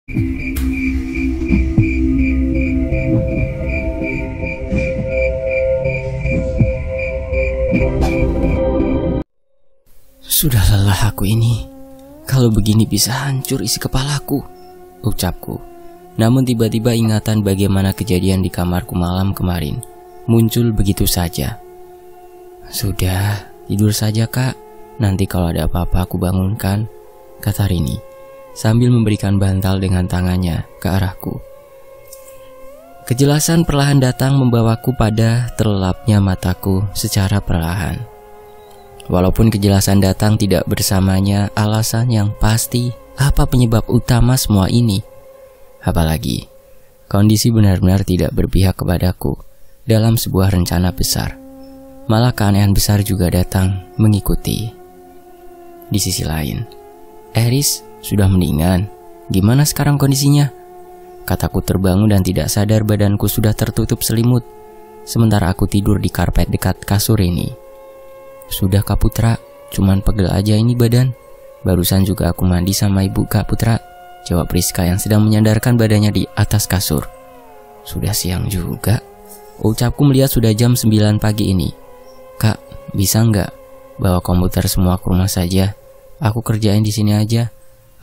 Sudah lelah aku ini. Kalau begini bisa hancur isi kepalaku, ucapku. Namun tiba-tiba ingatan bagaimana kejadian di kamarku malam kemarin muncul begitu saja. Sudah, tidur saja kak. Nanti kalau ada apa-apa aku bangunkan, kata Rini sambil memberikan bantal dengan tangannya ke arahku. Kejelasan perlahan datang membawaku pada terlelapnya mataku secara perlahan. Walaupun kejelasan datang tidak bersamanya alasan yang pasti apa penyebab utama semua ini. Apalagi, kondisi benar-benar tidak berpihak kepadaku dalam sebuah rencana besar. Malah keanehan besar juga datang mengikuti. Di sisi lain, Eris sudah mendingan. Gimana sekarang kondisinya? Kataku terbangun dan tidak sadar badanku sudah tertutup selimut. Sementara aku tidur di karpet dekat kasur ini. Sudah Kak Putra, cuman pegel aja ini badan. Barusan juga aku mandi sama ibu Kak Putra, jawab Rizka yang sedang menyandarkan badannya di atas kasur. Sudah siang juga, ucapku melihat sudah jam 9 pagi ini. Kak, bisa nggak bawa komputer semua ke rumah saja? Aku kerjain di sini aja.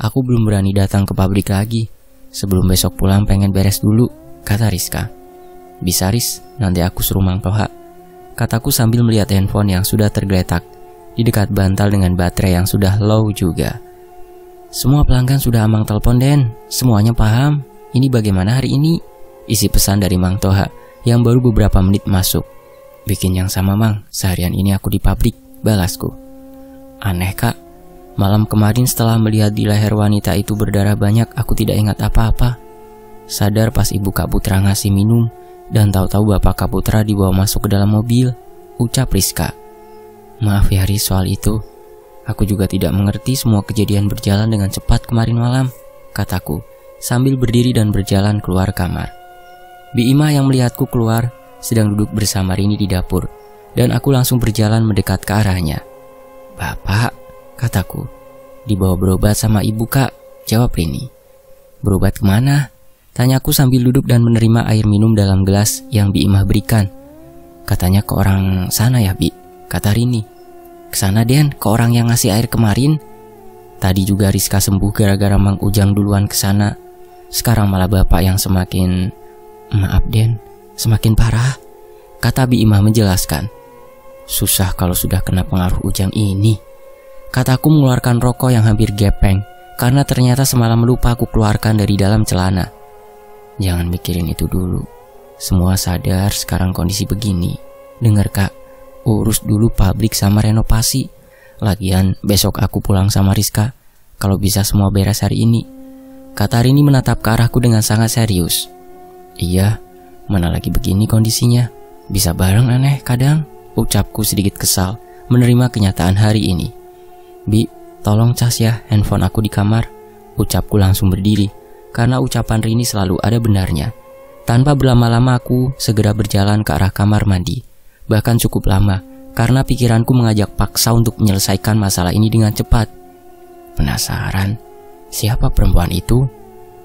Aku belum berani datang ke pabrik lagi. Sebelum besok pulang pengen beres dulu, kata Rizka. Bisa Riz, nanti aku suruh Mang Toha, kataku sambil melihat handphone yang sudah tergeletak di dekat bantal dengan baterai yang sudah low juga. Semua pelanggan sudah Amang telepon Den, semuanya paham. Ini bagaimana hari ini? Isi pesan dari Mang Toha yang baru beberapa menit masuk. Bikin yang sama Mang, seharian ini aku di pabrik, balasku. Aneh kak, malam kemarin setelah melihat di leher wanita itu berdarah banyak, aku tidak ingat apa-apa. Sadar pas ibu Kak Putra ngasih minum, dan tahu-tahu bapak Kak Putra dibawa masuk ke dalam mobil, ucap Rizka. Maaf ya Riz soal itu. Aku juga tidak mengerti semua kejadian berjalan dengan cepat kemarin malam, kataku sambil berdiri dan berjalan keluar kamar. Bi Ima yang melihatku keluar sedang duduk bersama Rini di dapur, dan aku langsung berjalan mendekat ke arahnya. Bapak, kataku, dibawa berobat sama ibu Kak, jawab Rini. Berobat kemana? Tanyaku sambil duduk dan menerima air minum dalam gelas yang Bi Imah berikan. Katanya ke orang sana ya Bi, kata Rini. Kesana Den, ke orang yang ngasih air kemarin. Tadi juga Rizka sembuh gara-gara Mang Ujang duluan kesana. Sekarang malah bapak yang semakin... Maaf Den, semakin parah, kata Bi Imah menjelaskan. Susah kalau sudah kena pengaruh Ujang ini, kataku mengeluarkan rokok yang hampir gepeng, karena ternyata semalam lupa aku keluarkan dari dalam celana. Jangan mikirin itu dulu. Semua sadar sekarang kondisi begini. Dengar Kak, urus dulu pabrik sama renovasi. Lagian besok aku pulang sama Rizka. Kalau bisa semua beres hari ini, kata Rini menatap ke arahku dengan sangat serius. Iya, mana lagi begini kondisinya. Bisa bareng aneh kadang, ucapku sedikit kesal menerima kenyataan hari ini. Bi, tolong cas ya handphone aku di kamar, ucapku langsung berdiri. Karena ucapan Rini selalu ada benarnya. Tanpa berlama-lama aku segera berjalan ke arah kamar mandi. Bahkan cukup lama, karena pikiranku mengajak paksa untuk menyelesaikan masalah ini dengan cepat. Penasaran, siapa perempuan itu?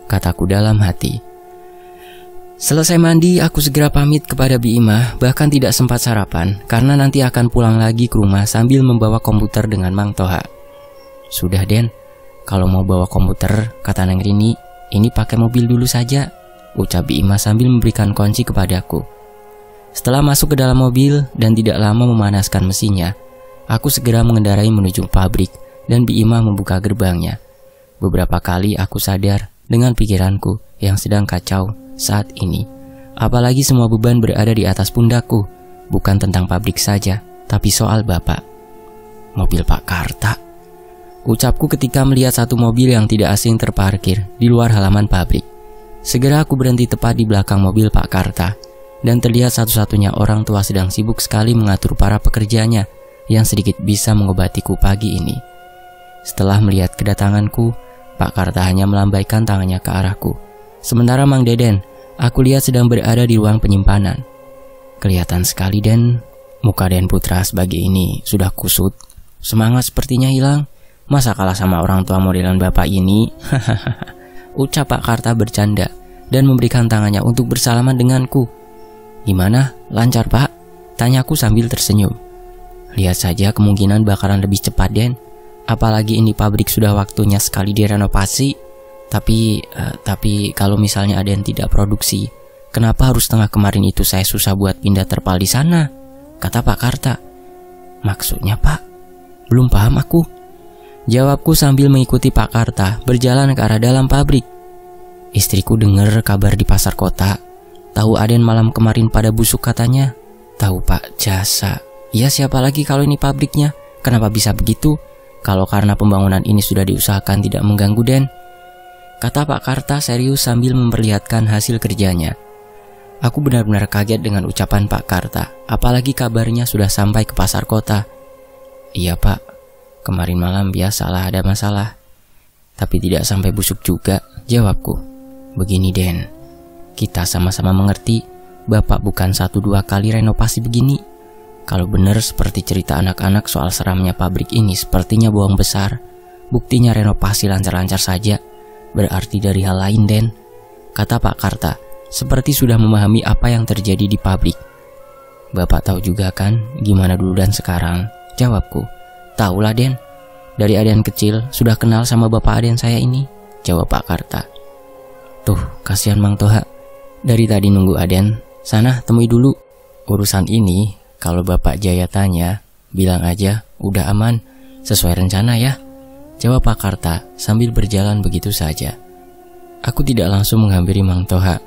Kataku dalam hati. Selesai mandi, aku segera pamit kepada Bi Imah, bahkan tidak sempat sarapan, karena nanti akan pulang lagi ke rumah sambil membawa komputer dengan Mang Toha. Sudah Den, kalau mau bawa komputer, kata Neng Rini, ini pakai mobil dulu saja, ucap Bi Imah sambil memberikan kunci kepadaku. Setelah masuk ke dalam mobil dan tidak lama memanaskan mesinnya, aku segera mengendarai menuju pabrik dan Bi Imah membuka gerbangnya. Beberapa kali aku sadar dengan pikiranku yang sedang kacau saat ini. Apalagi semua beban berada di atas pundakku, bukan tentang pabrik saja, tapi soal bapak. Mobil Pak Karta, ucapku ketika melihat satu mobil yang tidak asing terparkir di luar halaman pabrik. Segera aku berhenti tepat di belakang mobil Pak Karta, dan terlihat satu-satunya orang tua sedang sibuk sekali mengatur para pekerjanya yang sedikit bisa mengobatiku pagi ini. Setelah melihat kedatanganku, Pak Karta hanya melambaikan tangannya ke arahku. Sementara Mang Deden, aku lihat sedang berada di ruang penyimpanan. Kelihatan sekali Den, muka Den Putra sebagai ini sudah kusut. Semangat sepertinya hilang. Masa kalah sama orang tua modelan bapak ini? ucap Pak Karta bercanda dan memberikan tangannya untuk bersalaman denganku. Gimana? Lancar Pak? Tanyaku sambil tersenyum. Lihat saja kemungkinan bakalan lebih cepat Den. Apalagi ini pabrik sudah waktunya sekali direnovasi. Tapi kalau misalnya ada yang tidak produksi, kenapa harus setengah kemarin itu saya susah buat pindah terpal di sana? Kata Pak Karta. Maksudnya Pak? Belum paham aku. Jawabku sambil mengikuti Pak Karta berjalan ke arah dalam pabrik. Istriku dengar kabar di pasar kota. Tahu Aden malam kemarin pada busuk katanya. Tahu Pak, jasa. Ya siapa lagi kalau ini pabriknya? Kenapa bisa begitu? Kalau karena pembangunan ini sudah diusahakan tidak mengganggu Den. Kata Pak Karta serius sambil memperlihatkan hasil kerjanya. Aku benar-benar kaget dengan ucapan Pak Karta. Apalagi kabarnya sudah sampai ke pasar kota. Iya Pak, kemarin malam biasalah ada masalah. Tapi tidak sampai busuk juga, jawabku. Begini Den, kita sama-sama mengerti Bapak bukan 1-2 kali renovasi begini. Kalau benar seperti cerita anak-anak soal seramnya pabrik ini sepertinya bohong besar. Buktinya renovasi lancar-lancar saja. Berarti dari hal lain Den, kata Pak Karta, seperti sudah memahami apa yang terjadi di pabrik. Bapak tahu juga kan gimana dulu dan sekarang, jawabku. Tahulah Den, dari Aden kecil sudah kenal sama bapak Aden saya ini, jawab Pak Karta. Tuh, kasihan Mang Toha. Dari tadi nunggu Aden, sana temui dulu. Urusan ini kalau Bapak Jaya tanya, bilang aja udah aman, sesuai rencana ya, jawab Pak Karta sambil berjalan begitu saja. Aku tidak langsung menghampiri Mang Toha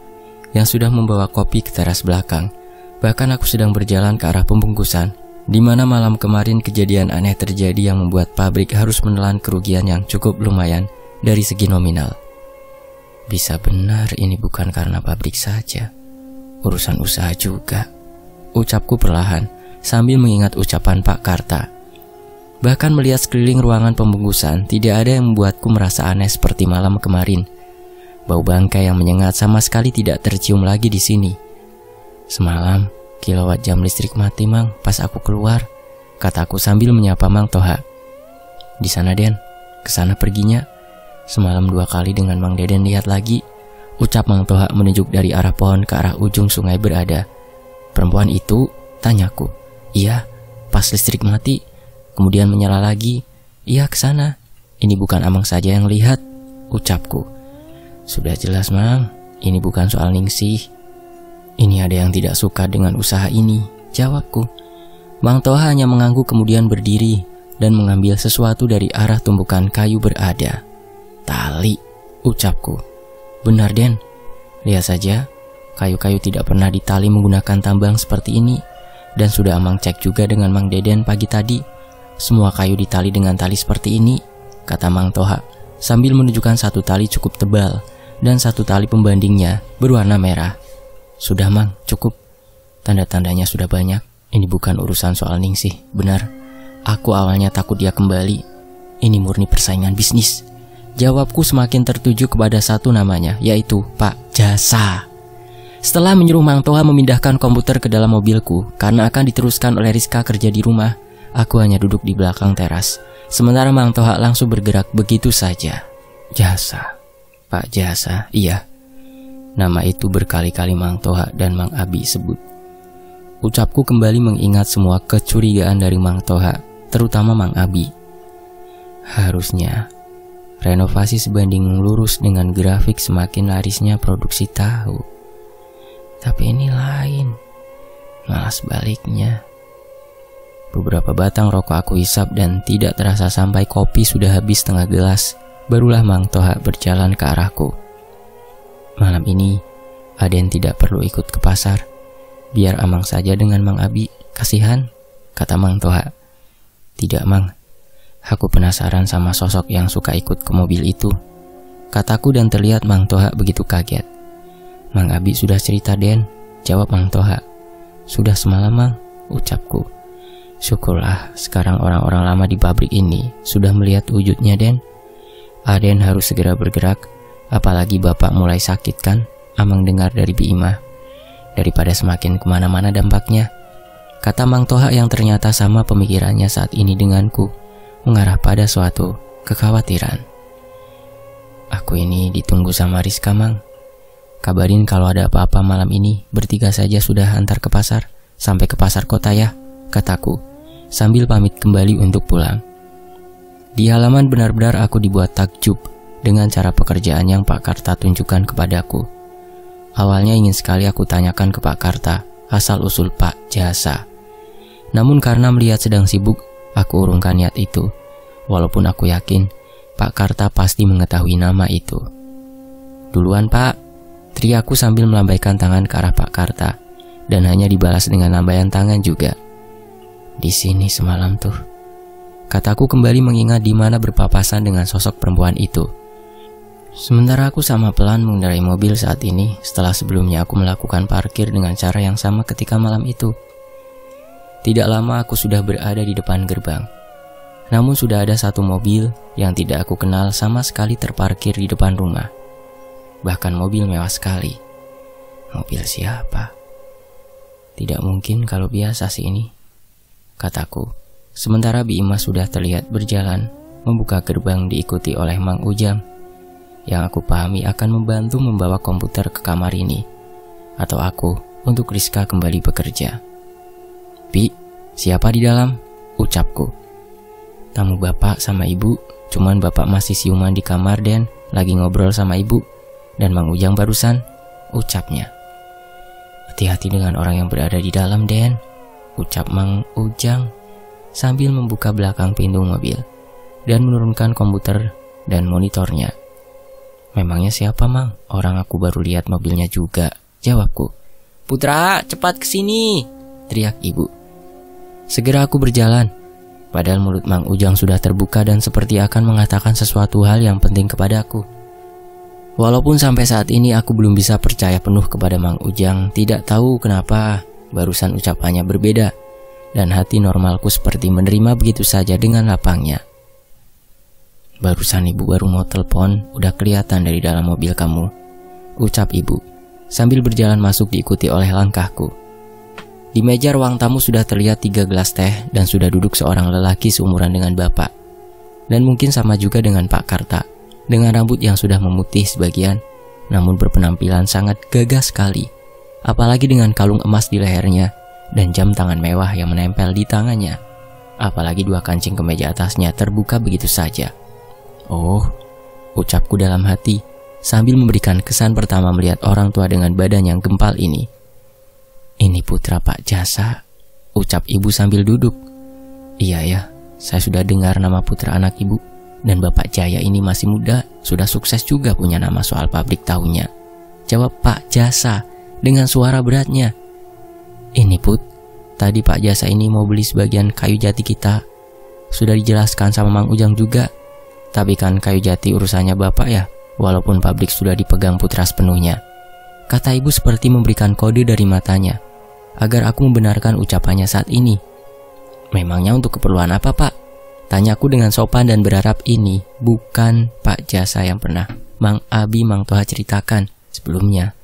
yang sudah membawa kopi ke teras belakang. Bahkan aku sedang berjalan ke arah pembungkusan, di mana malam kemarin kejadian aneh terjadi yang membuat pabrik harus menelan kerugian yang cukup lumayan dari segi nominal. Bisa benar ini bukan karena pabrik saja, urusan usaha juga, ucapku perlahan sambil mengingat ucapan Pak Karta. Bahkan melihat sekeliling ruangan pembungkusan, tidak ada yang membuatku merasa aneh seperti malam kemarin. Bau bangkai yang menyengat sama sekali tidak tercium lagi di sini. Semalam kilowatt jam listrik mati Mang pas aku keluar, kataku sambil menyapa Mang Toha. Di sana Den, kesana perginya. Semalam 2 kali dengan Mang Deden lihat lagi, ucap Mang Toha menunjuk dari arah pohon ke arah ujung sungai berada. Perempuan itu, tanyaku. Iya, pas listrik mati, kemudian menyala lagi. Iya kesana. Ini bukan Amang saja yang lihat, ucapku. Sudah jelas Mang, ini bukan soal Ningsih. Ini ada yang tidak suka dengan usaha ini, jawabku. Mang Toha hanya mengangguk kemudian berdiri dan mengambil sesuatu dari arah tumpukan kayu berada. Tali, ucapku. Benar Den, lihat saja, kayu-kayu tidak pernah ditali menggunakan tambang seperti ini. Dan sudah Amang cek juga dengan Mang Deden pagi tadi. Semua kayu ditali dengan tali seperti ini, kata Mang Toha sambil menunjukkan satu tali cukup tebal dan satu tali pembandingnya berwarna merah. Sudah Mang, cukup. Tanda-tandanya sudah banyak. Ini bukan urusan soal Ningsih, benar. Aku awalnya takut dia kembali. Ini murni persaingan bisnis. Jawabku semakin tertuju kepada satu namanya, yaitu Pak Jasa. Setelah menyuruh Mang Toha memindahkan komputer ke dalam mobilku karena akan diteruskan oleh Rizka kerja di rumah, aku hanya duduk di belakang teras. Sementara Mang Toha langsung bergerak begitu saja. Jasa, Pak Jasa, iya. Nama itu berkali-kali Mang Toha dan Mang Abi sebut. Ucapku kembali mengingat semua kecurigaan dari Mang Toha, terutama Mang Abi. Harusnya renovasi sebanding lurus dengan grafik semakin larisnya produksi tahu. Tapi ini lain, malah sebaliknya. Beberapa batang rokok aku hisap dan tidak terasa sampai kopi sudah habis setengah gelas. Barulah Mang Toha berjalan ke arahku. Malam ini Aden tidak perlu ikut ke pasar. Biar Amang saja dengan Mang Abi, kasihan, kata Mang Toha. Tidak Mang, aku penasaran sama sosok yang suka ikut ke mobil itu, kataku dan terlihat Mang Toha begitu kaget. Mang Abi sudah cerita Den, jawab Mang Toha. Sudah semalam Mang, ucapku. Syukurlah sekarang orang-orang lama di pabrik ini sudah melihat wujudnya Den. Aden harus segera bergerak, apalagi bapak mulai sakit kan, Amang dengar dari Bi Imah. Daripada semakin kemana-mana dampaknya, kata Mang Toha yang ternyata sama pemikirannya saat ini denganku, mengarah pada suatu kekhawatiran. Aku ini ditunggu sama Rizka, Mang. Kabarin kalau ada apa-apa malam ini, bertiga saja sudah antar ke pasar. Sampai ke pasar kota ya, kataku, sambil pamit kembali untuk pulang. Di halaman benar-benar aku dibuat takjub dengan cara pekerjaan yang Pak Karta tunjukkan kepadaku. Awalnya ingin sekali aku tanyakan ke Pak Karta asal-usul Pak Jasa. Namun karena melihat sedang sibuk, aku urungkan niat itu. Walaupun aku yakin Pak Karta pasti mengetahui nama itu. Duluan Pak, teriakku sambil melambaikan tangan ke arah Pak Karta, dan hanya dibalas dengan lambaian tangan juga. Di sini semalam tuh, kataku kembali mengingat di mana berpapasan dengan sosok perempuan itu. Sementara aku sama pelan mengendarai mobil saat ini, setelah sebelumnya aku melakukan parkir dengan cara yang sama ketika malam itu. Tidak lama aku sudah berada di depan gerbang. Namun sudah ada satu mobil yang tidak aku kenal sama sekali terparkir di depan rumah. Bahkan mobil mewah sekali. Mobil siapa? Tidak mungkin kalau biasa sih ini, kataku. Sementara Bi Imas sudah terlihat berjalan, membuka gerbang diikuti oleh Mang Ujang, yang aku pahami akan membantu membawa komputer ke kamar ini, atau aku untuk Rizka kembali bekerja. Bi, siapa di dalam? Ucapku. Tamu bapak sama ibu, cuman bapak masih siuman di kamar dan lagi ngobrol sama ibu dan Mang Ujang barusan, ucapnya. Hati-hati dengan orang yang berada di dalam, Den, ucap Mang Ujang sambil membuka belakang pintu mobil dan menurunkan komputer dan monitornya. Memangnya siapa, Mang? Orang aku baru lihat mobilnya juga, jawabku. Putra, cepat kesini, teriak ibu. Segera aku berjalan. Padahal mulut Mang Ujang sudah terbuka dan seperti akan mengatakan sesuatu hal yang penting kepadaku. Walaupun sampai saat ini aku belum bisa percaya penuh kepada Mang Ujang, tidak tahu kenapa barusan ucapannya berbeda, dan hati normalku seperti menerima begitu saja dengan lapangnya. Barusan ibu baru mau telepon, udah kelihatan dari dalam mobil kamu, ucap ibu, sambil berjalan masuk diikuti oleh langkahku. Di meja ruang tamu sudah terlihat 3 gelas teh dan sudah duduk seorang lelaki seumuran dengan bapak. Dan mungkin sama juga dengan Pak Karta, dengan rambut yang sudah memutih sebagian, namun berpenampilan sangat gagah sekali. Apalagi dengan kalung emas di lehernya dan jam tangan mewah yang menempel di tangannya. Apalagi 2 kancing kemeja atasnya terbuka begitu saja. Oh, ucapku dalam hati sambil memberikan kesan pertama melihat orang tua dengan badan yang gempal ini. Ini putra Pak Jasa, ucap ibu sambil duduk. Iya ya, saya sudah dengar nama putra anak ibu. Dan Bapak Jaya ini masih muda, sudah sukses juga punya nama soal pabrik tahunya, jawab Pak Jasa dengan suara beratnya. Ini Put, tadi Pak Jasa ini mau beli sebagian kayu jati kita. Sudah dijelaskan sama Mang Ujang juga. Tapi kan kayu jati urusannya Bapak ya, walaupun pabrik sudah dipegang putra sepenuhnya, kata ibu seperti memberikan kode dari matanya agar aku membenarkan ucapannya saat ini. Memangnya untuk keperluan apa, Pak? Tanyaku dengan sopan dan berharap ini bukan Pak Jasa yang pernah Mang Abi Mang Toha ceritakan sebelumnya.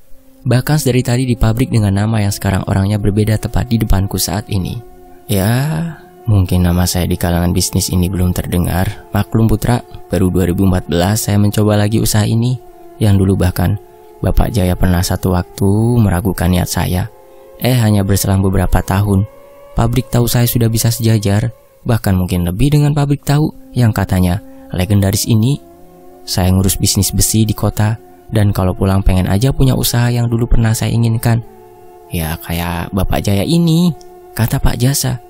Bahkan dari tadi di pabrik dengan nama yang sekarang orangnya berbeda tepat di depanku saat ini. Ya, mungkin nama saya di kalangan bisnis ini belum terdengar. Maklum putra, baru 2014 saya mencoba lagi usaha ini. Yang dulu bahkan Bapak Jaya pernah satu waktu meragukan niat saya. Hanya berselang beberapa tahun, pabrik tahu saya sudah bisa sejajar, bahkan mungkin lebih dengan pabrik tahu yang katanya legendaris ini. Saya ngurus bisnis besi di kota, dan kalau pulang pengen aja punya usaha yang dulu pernah saya inginkan. Ya kayak Bapak Jaya ini, kata Pak Jasa.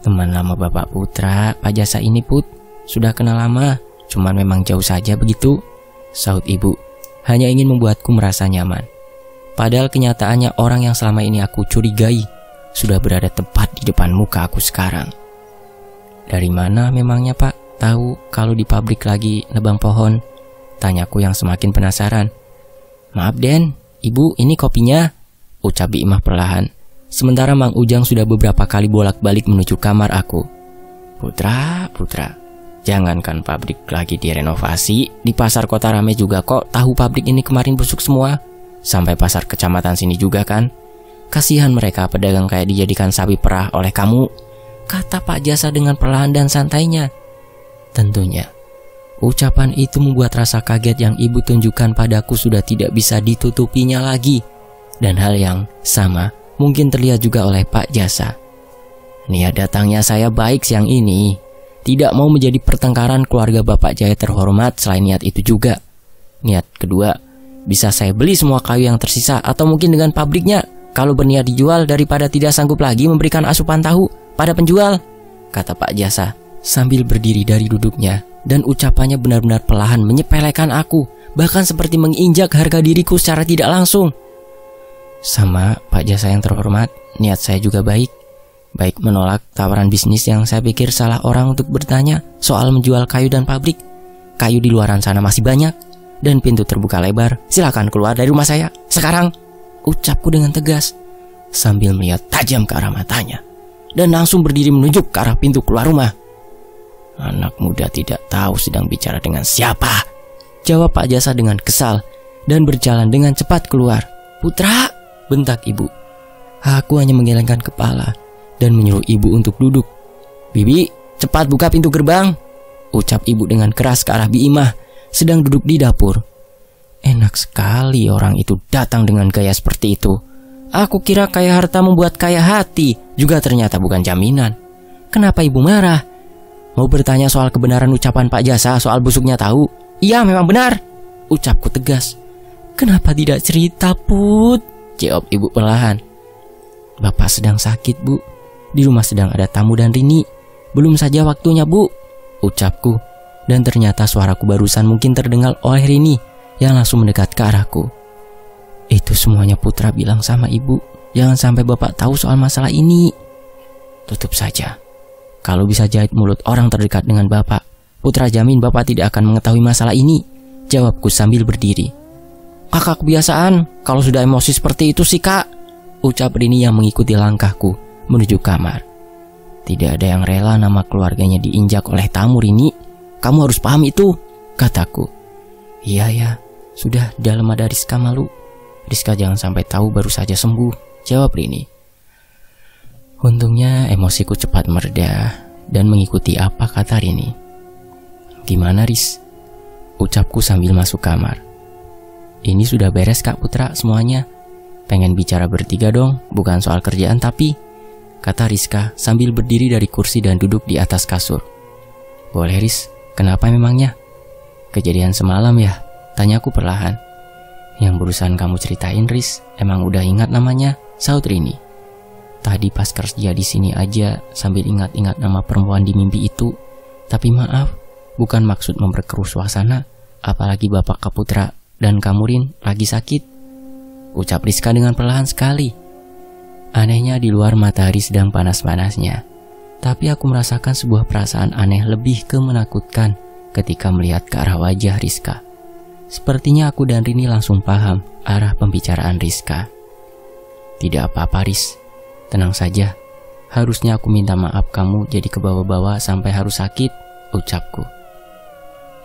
Teman lama Bapak Putra, Pak Jasa ini Put, sudah kenal lama, cuman memang jauh saja begitu, sahut ibu, hanya ingin membuatku merasa nyaman. Padahal kenyataannya orang yang selama ini aku curigai sudah berada tepat di depan muka aku sekarang. Dari mana memangnya Pak tahu kalau di pabrik lagi nebang pohon? Tanyaku yang semakin penasaran. Maaf Den, Ibu ini kopinya, ucap Bi Imah perlahan. Sementara Mang Ujang sudah beberapa kali bolak-balik menuju kamar aku. Putra, jangankan pabrik lagi direnovasi, di pasar kota rame juga kok. Tahu pabrik ini kemarin busuk semua. Sampai pasar kecamatan sini juga kan. Kasihan mereka pedagang kayak dijadikan sapi perah oleh kamu, kata Pak Jasa dengan perlahan dan santainya. Tentunya Ucapan itu membuat rasa kaget yang ibu tunjukkan padaku sudah tidak bisa ditutupinya lagi. Dan hal yang sama mungkin terlihat juga oleh Pak Jasa. Niat datangnya saya baik siang ini, tidak mau menjadi pertengkaran keluarga Bapak Jaya terhormat. Selain niat itu juga, niat kedua, bisa saya beli semua kayu yang tersisa atau mungkin dengan pabriknya kalau berniat dijual daripada tidak sanggup lagi memberikan asupan tahu pada penjual, kata Pak Jasa sambil berdiri dari duduknya. Dan ucapannya benar-benar perlahan menyepelekan aku, bahkan seperti menginjak harga diriku secara tidak langsung. Sama Pak Jasa yang terhormat, niat saya juga baik menolak tawaran bisnis yang saya pikir salah orang untuk bertanya soal menjual kayu dan pabrik. Kayu di luaran sana masih banyak dan pintu terbuka lebar. Silakan keluar dari rumah saya sekarang, ucapku dengan tegas sambil melihat tajam ke arah matanya dan langsung berdiri menunjuk ke arah pintu keluar rumah. Anak muda tidak tahu sedang bicara dengan siapa, jawab Pak Jasa dengan kesal dan berjalan dengan cepat keluar. Putra, bentak ibu. Aku hanya menggelengkan kepala dan menyuruh ibu untuk duduk. Bibi, cepat buka pintu gerbang, ucap ibu dengan keras ke arah Bi Imah sedang duduk di dapur. Enak sekali orang itu datang dengan gaya seperti itu. Aku kira kaya harta membuat kaya hati, juga ternyata bukan jaminan. Kenapa ibu marah? Mau bertanya soal kebenaran ucapan Pak Jasa soal busuknya tahu? Iya, memang benar, ucapku tegas. Kenapa tidak cerita, Put? Jawab ibu perlahan. Bapak sedang sakit, Bu. Di rumah sedang ada tamu dan Rini. Belum saja waktunya, Bu, ucapku. Dan ternyata suaraku barusan mungkin terdengar oleh Rini yang langsung mendekat ke arahku. Itu semuanya Putra bilang sama ibu. Jangan sampai Bapak tahu soal masalah ini. Tutup saja. Kalau bisa jahit mulut orang terdekat dengan Bapak, Putra jamin Bapak tidak akan mengetahui masalah ini, jawabku sambil berdiri. Kakak kebiasaan, kalau sudah emosi seperti itu sih kak, ucap Rini yang mengikuti langkahku menuju kamar. Tidak ada yang rela nama keluarganya diinjak oleh tamu, Rini. Kamu harus paham itu, kataku. Iya ya, sudah dalam ada Rizka malu. Rizka jangan sampai tahu baru saja sembuh, jawab Rini. Untungnya emosiku cepat mereda dan mengikuti apa kata Rini. Gimana Riz? Ucapku sambil masuk kamar. Ini sudah beres Kak Putra semuanya. Pengen bicara bertiga dong, bukan soal kerjaan tapi, kata Rizka sambil berdiri dari kursi dan duduk di atas kasur. Boleh Riz, kenapa memangnya? Kejadian semalam ya? Tanyaku perlahan. Yang barusan kamu ceritain Riz, emang udah ingat namanya? Saut Rini. Tadi pas kerja di sini aja sambil ingat-ingat nama perempuan di mimpi itu. Tapi maaf, bukan maksud memperkeruh suasana, apalagi Bapak Kaputra dan kamu Rin lagi sakit, ucap Rizka dengan perlahan sekali. Anehnya di luar matahari sedang panas-panasnya, tapi aku merasakan sebuah perasaan aneh lebih ke menakutkan ketika melihat ke arah wajah Rizka. Sepertinya aku dan Rini langsung paham arah pembicaraan Rizka. Tidak apa-apa Riz, tenang saja. Harusnya aku minta maaf kamu jadi kebawa-bawa sampai harus sakit, ucapku.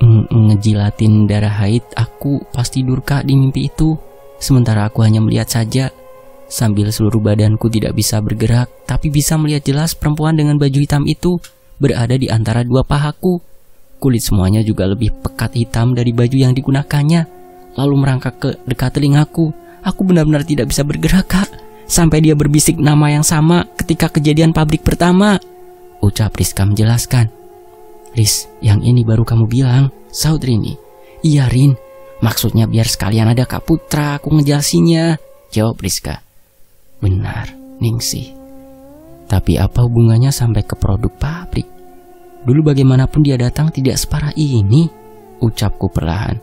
Ngejilatin darah haid aku pas tidur kak di mimpi itu. Sementara aku hanya melihat saja. Sambil seluruh badanku tidak bisa bergerak, tapi bisa melihat jelas perempuan dengan baju hitam itu berada di antara dua pahaku. Kulit semuanya juga lebih pekat hitam dari baju yang digunakannya. Lalu merangkak ke dekat telingaku. Aku benar-benar tidak bisa bergerak kak. Sampai dia berbisik nama yang sama ketika kejadian pabrik pertama, ucap Rizka menjelaskan. Riz, yang ini baru kamu bilang, saut Rini. Iya Rin, maksudnya biar sekalian ada Kak Putra aku ngejelasinnya, jawab Rizka. Benar, Ningsih. Tapi apa hubungannya sampai ke produk pabrik? Dulu bagaimanapun dia datang tidak separah ini, ucapku perlahan.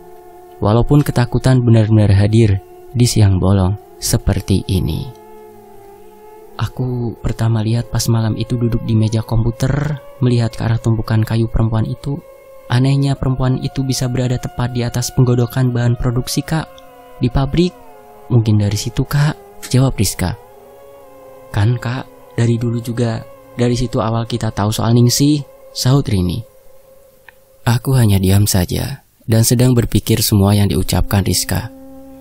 Walaupun ketakutan benar-benar hadir di siang bolong seperti ini. Aku pertama lihat pas malam itu duduk di meja komputer, melihat ke arah tumpukan kayu perempuan itu. Anehnya perempuan itu bisa berada tepat di atas penggodokan bahan produksi kak, di pabrik. Mungkin dari situ kak, jawab Rizka. Kan kak, dari dulu juga, dari situ awal kita tahu soal Ningsih, sahut Rini. Aku hanya diam saja, dan sedang berpikir semua yang diucapkan Rizka.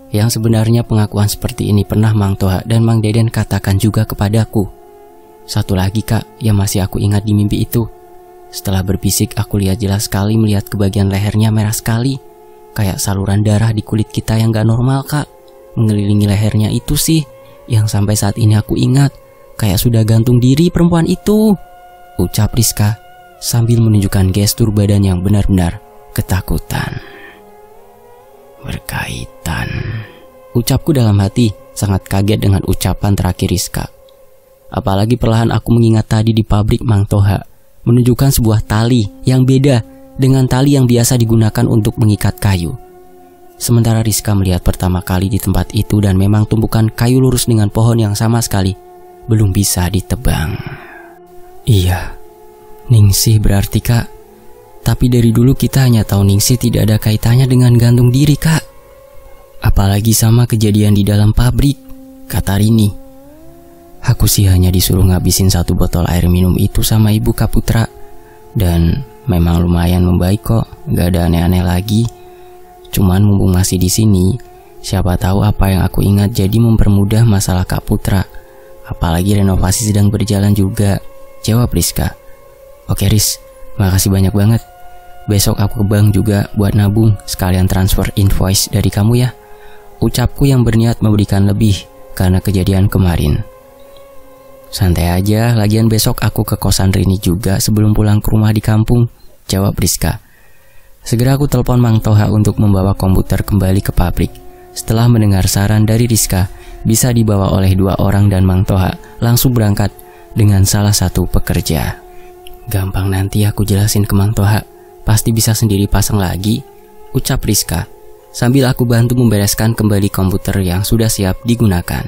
Yang sebenarnya pengakuan seperti ini pernah Mang Toha dan Mang Deden katakan juga kepadaku. Satu lagi kak yang masih aku ingat di mimpi itu. Setelah berbisik, aku lihat jelas sekali melihat ke bagian lehernya merah sekali. Kayak saluran darah di kulit kita yang gak normal, Kak. Mengelilingi lehernya itu sih, yang sampai saat ini aku ingat. Kayak sudah gantung diri perempuan itu, ucap Rizka sambil menunjukkan gestur badan yang benar-benar ketakutan. Berkaitan, ucapku dalam hati, sangat kaget dengan ucapan terakhir Rizka. Apalagi perlahan aku mengingat tadi di pabrik Mang Toha, menunjukkan sebuah tali yang beda dengan tali yang biasa digunakan untuk mengikat kayu. Sementara Rizka melihat pertama kali di tempat itu dan memang tumpukan kayu lurus dengan pohon yang sama sekali belum bisa ditebang. Iya, Ningsih berarti, Kak. Tapi dari dulu kita hanya tahu Ningsih tidak ada kaitannya dengan gantung diri, Kak. Apalagi sama kejadian di dalam pabrik, kata Rini. Aku sih hanya disuruh ngabisin 1 botol air minum itu sama Ibu Kak Putra. Dan memang lumayan membaik kok, gak ada aneh-aneh lagi. Cuman mumpung masih di sini, siapa tahu apa yang aku ingat jadi mempermudah masalah Kak Putra. Apalagi renovasi sedang berjalan juga, jawab Rizka. Oke Riz, makasih banyak banget. Besok aku ke bank juga buat nabung, sekalian transfer invoice dari kamu ya. Ucapku yang berniat memberikan lebih karena kejadian kemarin. Santai aja, lagian besok aku ke kosan Rini juga sebelum pulang ke rumah di kampung, jawab Rizka. Segera aku telepon Mang Toha untuk membawa komputer kembali ke pabrik. Setelah mendengar saran dari Rizka, bisa dibawa oleh 2 orang dan Mang Toha langsung berangkat dengan salah satu pekerja. Gampang, nanti aku jelasin ke Mang Toha, pasti bisa sendiri pasang lagi, ucap Rizka sambil aku bantu membereskan kembali komputer yang sudah siap digunakan.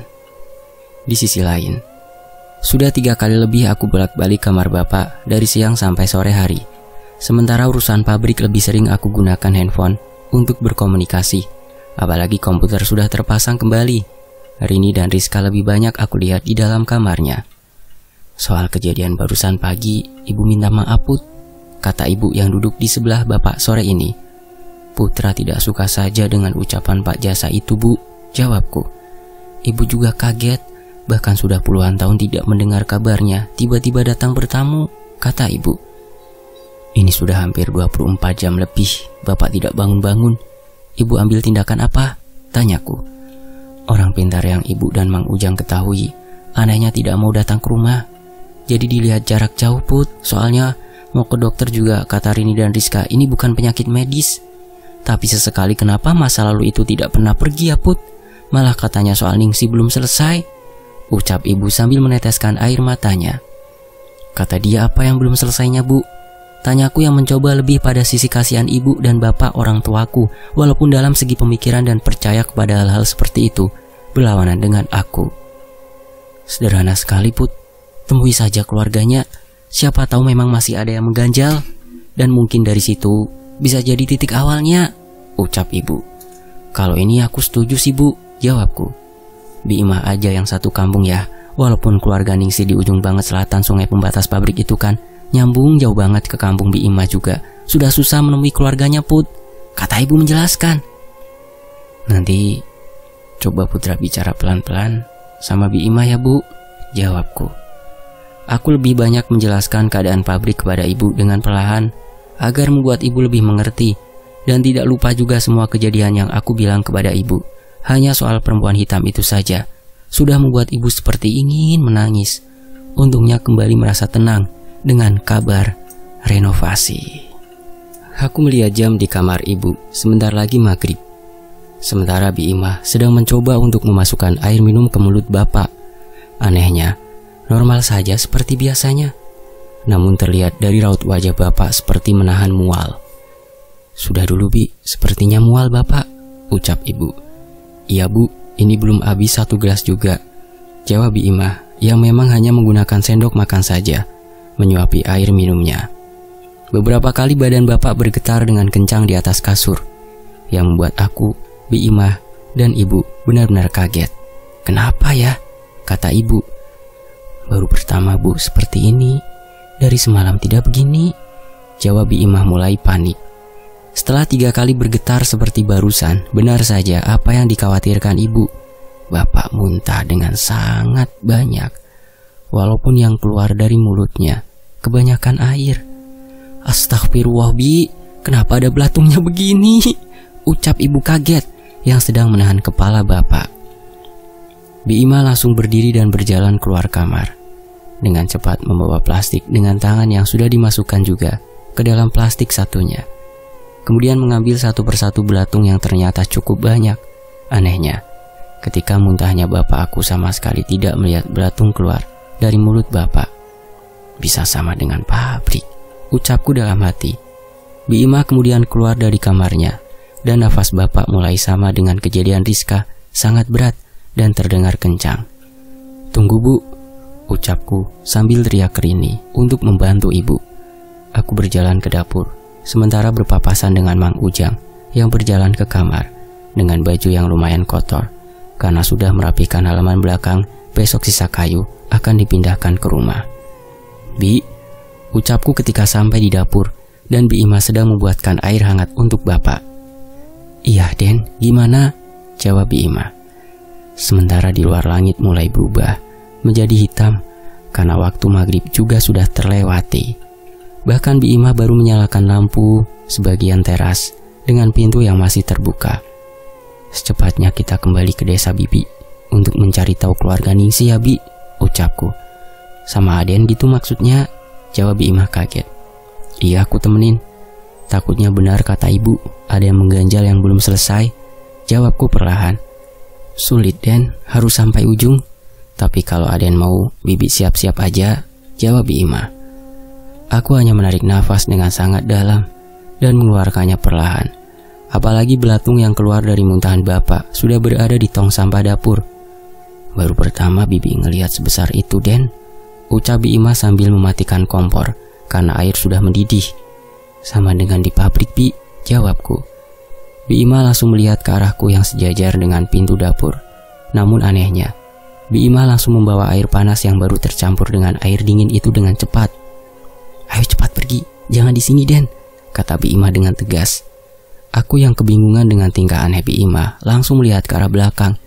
Di sisi lain, sudah 3 kali lebih aku bolak-balik kamar bapak dari siang sampai sore hari. Sementara urusan pabrik lebih sering aku gunakan handphone untuk berkomunikasi. Apalagi komputer sudah terpasang kembali. Rini dan Rizka lebih banyak aku lihat di dalam kamarnya. Soal kejadian barusan pagi, ibu minta maaf Put, kata ibu yang duduk di sebelah bapak sore ini. Putra tidak suka saja dengan ucapan Pak Jasa itu, Bu, jawabku. Ibu juga kaget, bahkan sudah puluhan tahun tidak mendengar kabarnya, tiba-tiba datang bertamu, kata ibu. Ini sudah hampir 24 jam lebih, bapak tidak bangun-bangun. Ibu ambil tindakan apa? Tanyaku. Orang pintar yang ibu dan Mang Ujang ketahui, anehnya tidak mau datang ke rumah. Jadi dilihat jarak jauh Put, soalnya mau ke dokter juga, kata Rini dan Rizka, ini bukan penyakit medis. Tapi sesekali kenapa masa lalu itu tidak pernah pergi ya Put? Malah katanya soal Ningsih belum selesai, ucap ibu sambil meneteskan air matanya. Kata dia apa yang belum selesainya Bu? Tanyaku yang mencoba lebih pada sisi kasihan ibu dan bapak orang tuaku, walaupun dalam segi pemikiran dan percaya kepada hal-hal seperti itu berlawanan dengan aku. Sederhana sekali Put, temui saja keluarganya, siapa tahu memang masih ada yang mengganjal, dan mungkin dari situ bisa jadi titik awalnya, ucap ibu. Kalau ini aku setuju sih Bu, jawabku. Bi Imah aja yang satu kampung ya, walaupun keluarga Ningsih di ujung banget selatan sungai pembatas pabrik itu kan, nyambung jauh banget ke kampung Bi Imah juga. Sudah susah menemui keluarganya Put, kata ibu menjelaskan. Nanti coba Putra bicara pelan-pelan sama Bi Imah ya Bu, jawabku. Aku lebih banyak menjelaskan keadaan pabrik kepada ibu dengan perlahan, agar membuat ibu lebih mengerti, dan tidak lupa juga semua kejadian yang aku bilang kepada ibu. Hanya soal perempuan hitam itu saja sudah membuat ibu seperti ingin menangis. Untungnya kembali merasa tenang dengan kabar renovasi. Aku melihat jam di kamar ibu, sebentar lagi maghrib. Sementara Bi Imah sedang mencoba untuk memasukkan air minum ke mulut bapak. Anehnya, normal saja seperti biasanya. Namun terlihat dari raut wajah bapak seperti menahan mual. Sudah dulu Bi, sepertinya mual bapak, ucap ibu. Iya Bu, ini belum habis 1 gelas juga, jawab Bi Imah yang memang hanya menggunakan sendok makan saja, menyuapi air minumnya. Beberapa kali badan bapak bergetar dengan kencang di atas kasur, yang membuat aku, Bi Imah, dan ibu benar-benar kaget. Kenapa ya? Kata ibu. Baru pertama Bu seperti ini, dari semalam tidak begini, jawab Bi Imah mulai panik. Setelah 3 kali bergetar seperti barusan, benar saja apa yang dikhawatirkan ibu. Bapak muntah dengan sangat banyak, walaupun yang keluar dari mulutnya kebanyakan air. Astagfirullah Bi, kenapa ada belatungnya begini? Ucap ibu kaget yang sedang menahan kepala bapak. Bi Ima langsung berdiri dan berjalan keluar kamar. Dengan cepat membawa plastik dengan tangan yang sudah dimasukkan juga ke dalam plastik satunya. Kemudian mengambil satu persatu belatung yang ternyata cukup banyak. Anehnya, ketika muntahnya bapak, aku sama sekali tidak melihat belatung keluar dari mulut bapak. Bisa sama dengan pabrik, ucapku dalam hati. Bi Ima kemudian keluar dari kamarnya, dan nafas bapak mulai sama dengan kejadian Rizka, sangat berat dan terdengar kencang. Tunggu Bu, ucapku sambil teriak Rini untuk membantu ibu. Aku berjalan ke dapur, sementara berpapasan dengan Mang Ujang yang berjalan ke kamar dengan baju yang lumayan kotor, karena sudah merapikan halaman belakang. Besok sisa kayu akan dipindahkan ke rumah. Bi, ucapku ketika sampai di dapur dan Bi Ima sedang membuatkan air hangat untuk bapak. Iya Den, gimana? Jawab Bi Ima. Sementara di luar langit mulai berubah menjadi hitam karena waktu maghrib juga sudah terlewati. Bahkan Bi Ima baru menyalakan lampu sebagian teras dengan pintu yang masih terbuka. Secepatnya kita kembali ke desa Bibi untuk mencari tahu keluarga Ningsih ya Bi, ucapku. Sama Aden gitu maksudnya, jawab Bi Ima kaget. Iya aku temenin. Takutnya benar kata ibu, ada yang mengganjal yang belum selesai, jawabku perlahan. Sulit Den, harus sampai ujung. Tapi kalau Aden mau, Bibi siap-siap aja, jawab Bi Ima. Aku hanya menarik nafas dengan sangat dalam dan mengeluarkannya perlahan. Apalagi belatung yang keluar dari muntahan bapak sudah berada di tong sampah dapur. Baru pertama Bibi ngelihat sebesar itu Den, ucap Bi Ima sambil mematikan kompor karena air sudah mendidih. Sama dengan di pabrik Bi, jawabku. Bi Ima langsung melihat ke arahku yang sejajar dengan pintu dapur. Namun anehnya, Bi Ima langsung membawa air panas yang baru tercampur dengan air dingin itu dengan cepat. Ayo cepat pergi, jangan di sini Den, kata Bi Ima dengan tegas. Aku yang kebingungan dengan tingkah aneh Bi Ima langsung melihat ke arah belakang.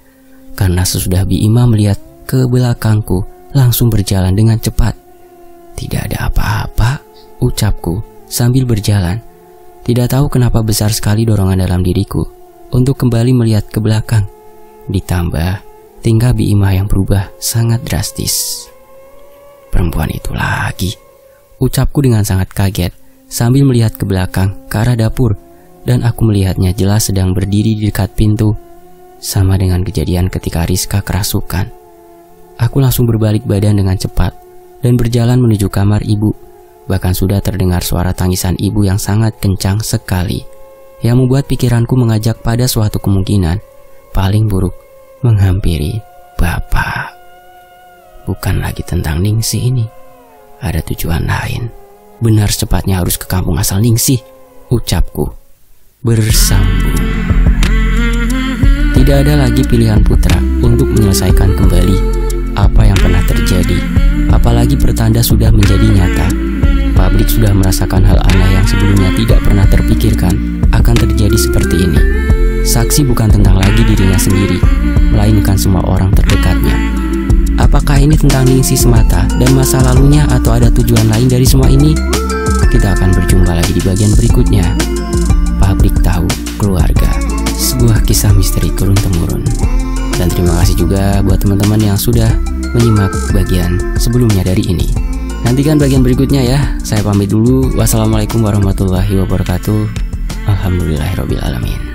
Karena sesudah Bi Ima melihat ke belakangku, langsung berjalan dengan cepat. Tidak ada apa-apa, ucapku sambil berjalan. Tidak tahu kenapa besar sekali dorongan dalam diriku untuk kembali melihat ke belakang. Ditambah tingkah Bi Ima yang berubah sangat drastis. Perempuan itu lagi, ucapku dengan sangat kaget sambil melihat ke belakang ke arah dapur. Dan aku melihatnya jelas sedang berdiri di dekat pintu. Sama dengan kejadian ketika Rizka kerasukan. Aku langsung berbalik badan dengan cepat dan berjalan menuju kamar ibu. Bahkan sudah terdengar suara tangisan ibu yang sangat kencang sekali, yang membuat pikiranku mengajak pada suatu kemungkinan paling buruk menghampiri bapak. Bukan lagi tentang Ningsih ini, ada tujuan lain. Benar secepatnya harus ke kampung asal Ningsih, ucapku. Bersambung. Tidak ada lagi pilihan putra untuk menyelesaikan kembali apa yang pernah terjadi, apalagi pertanda sudah menjadi nyata. Pabrik sudah merasakan hal aneh yang sebelumnya tidak pernah terpikirkan akan terjadi seperti ini. Saksi bukan tentang lagi dirinya sendiri, melainkan semua orang terdekatnya. Apakah ini tentang Ningsih semata dan masa lalunya atau ada tujuan lain dari semua ini? Kita akan berjumpa lagi di bagian berikutnya. Pabrik Tahu Keluarga, sebuah kisah misteri turun-temurun. Dan terima kasih juga buat teman-teman yang sudah menyimak bagian sebelumnya dari ini. Nantikan bagian berikutnya ya. Saya pamit dulu. Wassalamualaikum warahmatullahi wabarakatuh. Alhamdulillahirrabbilalamin.